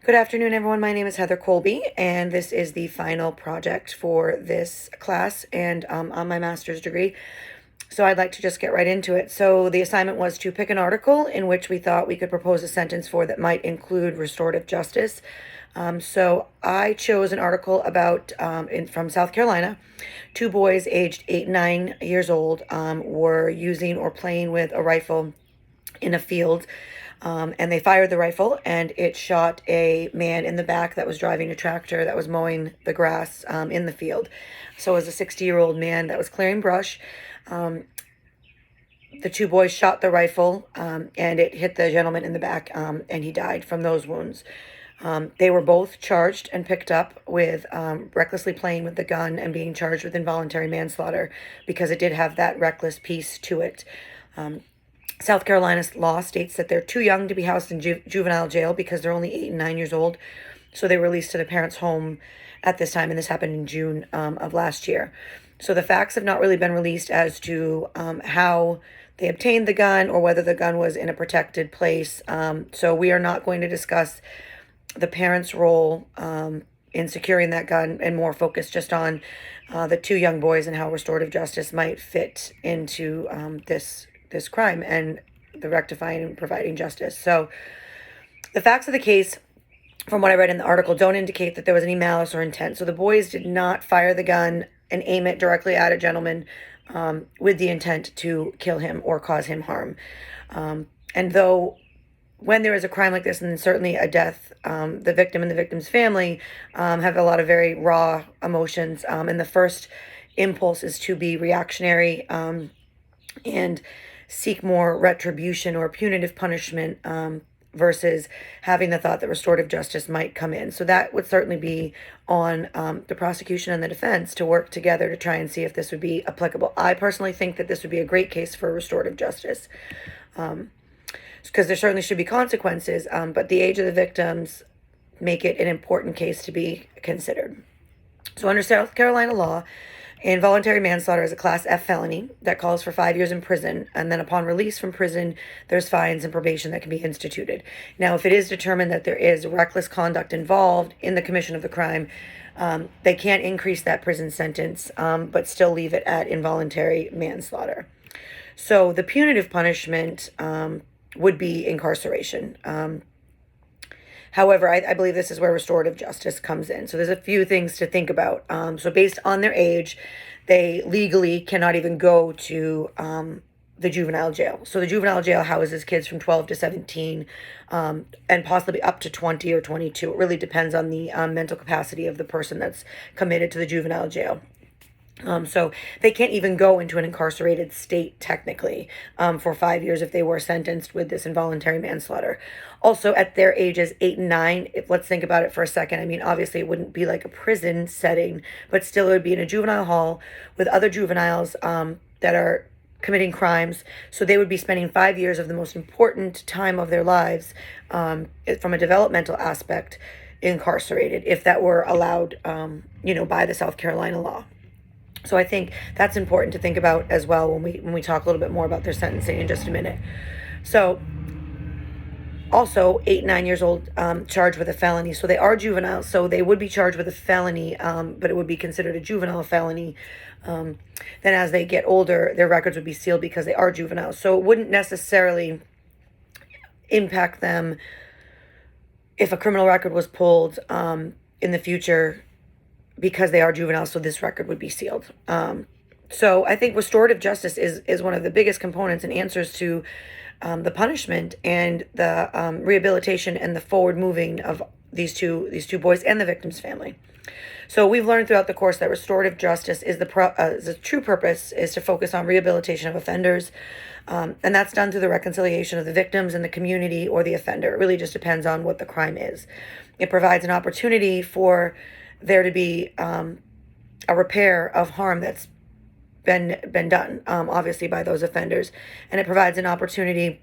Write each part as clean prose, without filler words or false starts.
Good afternoon, everyone. My name is Heather Colby, and this is the final project for this class and on my master's degree. So I'd like to just get right into it. So the assignment was to pick an article in which we thought we could propose a sentence for that might include restorative justice. So I chose an article about from South Carolina. Two boys aged 8 and 9 years old were using or playing with a rifle in a field. And they fired the rifle, and it shot a man in the back that was driving a tractor that was mowing the grass in the field. So it was a 60-year-old man that was clearing brush. The two boys shot the rifle, and it hit the gentleman in the back, and he died from those wounds. They were both charged and picked up with recklessly playing with the gun and being charged with involuntary manslaughter because it did have that reckless piece to it. South Carolina's law states that they're too young to be housed in juvenile jail because they're only 8 and 9 years old. So they were released to the parents' home at this time, and this happened in June of last year. So the facts have not really been released as to how they obtained the gun or whether the gun was in a protected place. So we are not going to discuss the parents' role in securing that gun and more focus just on the two young boys and how restorative justice might fit into this crime and the rectifying and providing justice. So the facts of the case, from what I read in the article, don't indicate that there was any malice or intent. So the boys did not fire the gun and aim it directly at a gentleman with the intent to kill him or cause him harm. And though when there is a crime like this, and certainly a death, the victim and the victim's family have a lot of very raw emotions. And the first impulse is to be reactionary and seek more retribution or punitive punishment versus having the thought that restorative justice might come in. So that would certainly be on the prosecution and the defense to work together to try and see if this would be applicable. I personally think that this would be a great case for restorative justice because there certainly should be consequences, but the age of the victims make it an important case to be considered. So under South Carolina law, involuntary manslaughter is a Class F felony that calls for 5 years in prison, and then upon release from prison, there's fines and probation that can be instituted. Now, if it is determined that there is reckless conduct involved in the commission of the crime, they can't increase that prison sentence, but still leave it at involuntary manslaughter. So the punitive punishment would be incarceration. However, I believe this is where restorative justice comes in. So there's a few things to think about. So based on their age, they legally cannot even go to the juvenile jail. So the juvenile jail houses kids from 12 to 17 and possibly up to 20 or 22. It really depends on the mental capacity of the person that's committed to the juvenile jail. So they can't even go into an incarcerated state technically for 5 years if they were sentenced with this involuntary manslaughter. Also, at their ages 8 and 9, let's think about it for a second. I mean, obviously it wouldn't be like a prison setting, but still it would be in a juvenile hall with other juveniles that are committing crimes. So they would be spending 5 years of the most important time of their lives from a developmental aspect incarcerated if that were allowed, by the South Carolina law. So I think that's important to think about as well when we talk a little bit more about their sentencing in just a minute. So also 8 and 9 years old, charged with a felony. So they are juveniles, so they would be charged with a felony, but it would be considered a juvenile felony. Then as they get older, their records would be sealed because they are juveniles. So it wouldn't necessarily impact them if a criminal record was pulled in the future because they are juveniles, so this record would be sealed. So I think restorative justice is one of the biggest components and answers to the punishment and the rehabilitation and the forward moving of these two boys and the victim's family. So we've learned throughout the course that restorative justice is the true purpose is to focus on rehabilitation of offenders, and that's done through the reconciliation of the victims and the community or the offender. It really just depends on what the crime is. It provides an opportunity for there to be a repair of harm that's been done, obviously by those offenders, and it provides an opportunity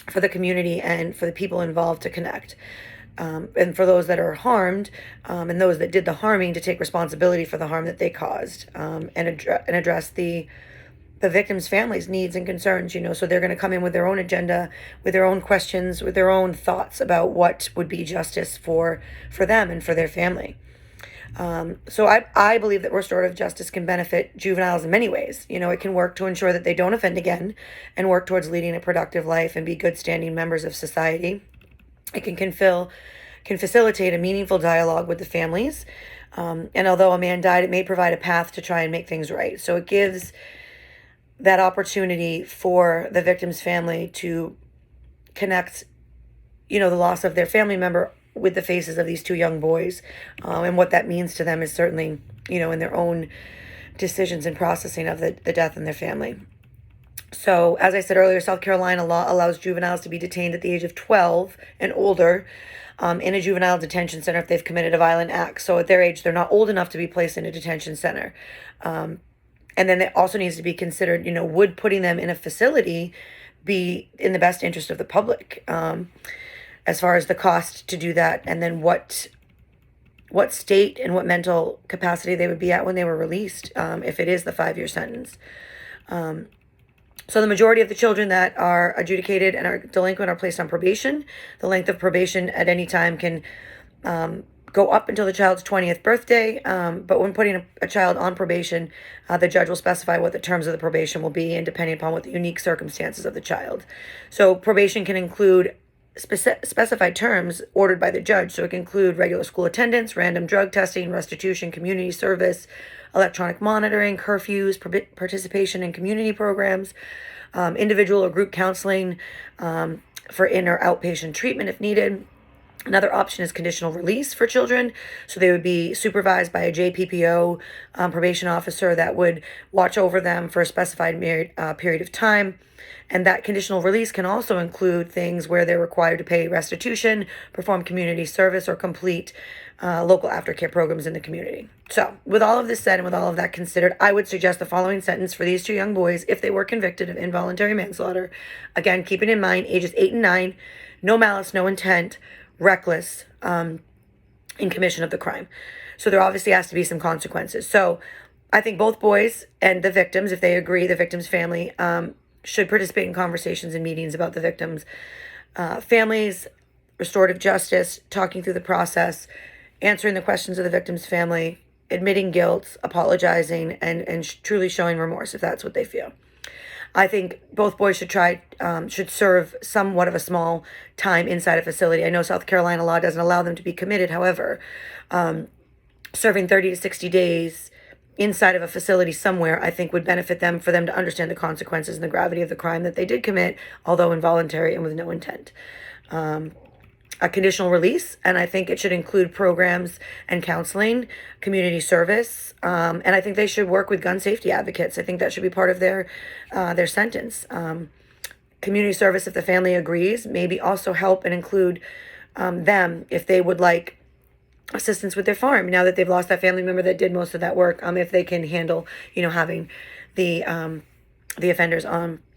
for the community and for the people involved to connect, and for those that are harmed and those that did the harming to take responsibility for the harm that they caused, and address the the victims' families' needs and concerns, so they're going to come in with their own agenda, with their own questions, with their own thoughts about what would be justice for them and for their family. So I believe that restorative justice can benefit juveniles in many ways. It can work to ensure that they don't offend again and work towards leading a productive life and be good standing members of society. It can facilitate a meaningful dialogue with the families. And although a man died, it may provide a path to try and make things right. So it gives that opportunity for the victim's family to connect, the loss of their family member with the faces of these two young boys. And what that means to them is certainly, in their own decisions and processing of the death in their family. So, as I said earlier, South Carolina law allows juveniles to be detained at the age of 12 and older in a juvenile detention center if they've committed a violent act. So at their age, they're not old enough to be placed in a detention center. And then it also needs to be considered, would putting them in a facility be in the best interest of the public, as far as the cost to do that, and then what state and what mental capacity they would be at when they were released, if it is the 5-year sentence. So the majority of the children that are adjudicated and are delinquent are placed on probation. The length of probation at any time can go up until the child's 20th birthday, but when putting a child on probation, the judge will specify what the terms of the probation will be, and depending upon what the unique circumstances of the child. So probation can include specified terms ordered by the judge. So it can include regular school attendance, random drug testing, restitution, community service, electronic monitoring, curfews, participation in community programs, individual or group counseling for in or outpatient treatment if needed. Another option is conditional release for children. So they would be supervised by a JPPO probation officer that would watch over them for a specified period of time. And that conditional release can also include things where they're required to pay restitution, perform community service, or complete local aftercare programs in the community. So with all of this said and with all of that considered, I would suggest the following sentence for these two young boys if they were convicted of involuntary manslaughter. Again, keeping in mind ages 8 and 9, no malice, no intent, reckless in commission of the crime. So there obviously has to be some consequences. So I think both boys and the victims, if they agree, the victim's family, should participate in conversations and meetings about the victims' families, restorative justice, talking through the process, answering the questions of the victim's family, admitting guilt, apologizing, and truly showing remorse if that's what they feel. I think both boys should serve somewhat of a small time inside a facility. I know South Carolina law doesn't allow them to be committed. However, serving 30 to 60 days inside of a facility somewhere, I think would benefit them, for them to understand the consequences and the gravity of the crime that they did commit, although involuntary and with no intent. A conditional release, and I think it should include programs and counseling, community service, and I think they should work with gun safety advocates. I think that should be part of their sentence. Community service, if the family agrees, maybe also help and include them if they would like assistance with their farm now that they've lost that family member that did most of that work, if they can handle having the offenders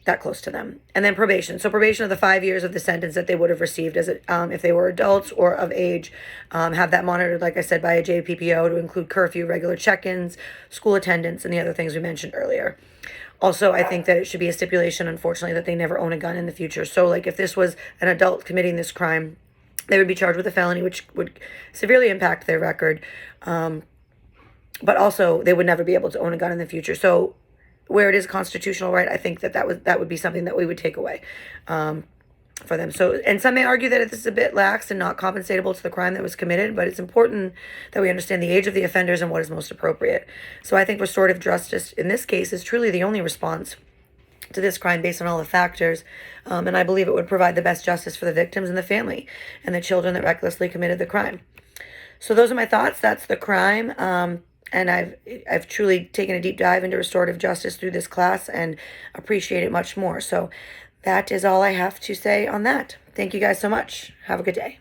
that close to them. And then probation. So probation of the 5 years of the sentence that they would have received as if they were adults or of age, have that monitored, like I said, by a JPPO to include curfew, regular check-ins, school attendance, and the other things we mentioned earlier. Also, I think that it should be a stipulation, unfortunately, that they never own a gun in the future. So like if this was an adult committing this crime, they would be charged with a felony, which would severely impact their record. But also, they would never be able to own a gun in the future. So, where it is a constitutional right, I think that would be something that we would take away for them. So, and some may argue that this is a bit lax and not compensatable to the crime that was committed, but it's important that we understand the age of the offenders and what is most appropriate. So, I think restorative justice in this case is truly the only response to this crime based on all the factors, and I believe it would provide the best justice for the victims and the family and the children that recklessly committed the crime. So those are my thoughts. That's the crime, and I've truly taken a deep dive into restorative justice through this class and appreciate it much more. So that is all I have to say on that. Thank you guys so much. Have a good day.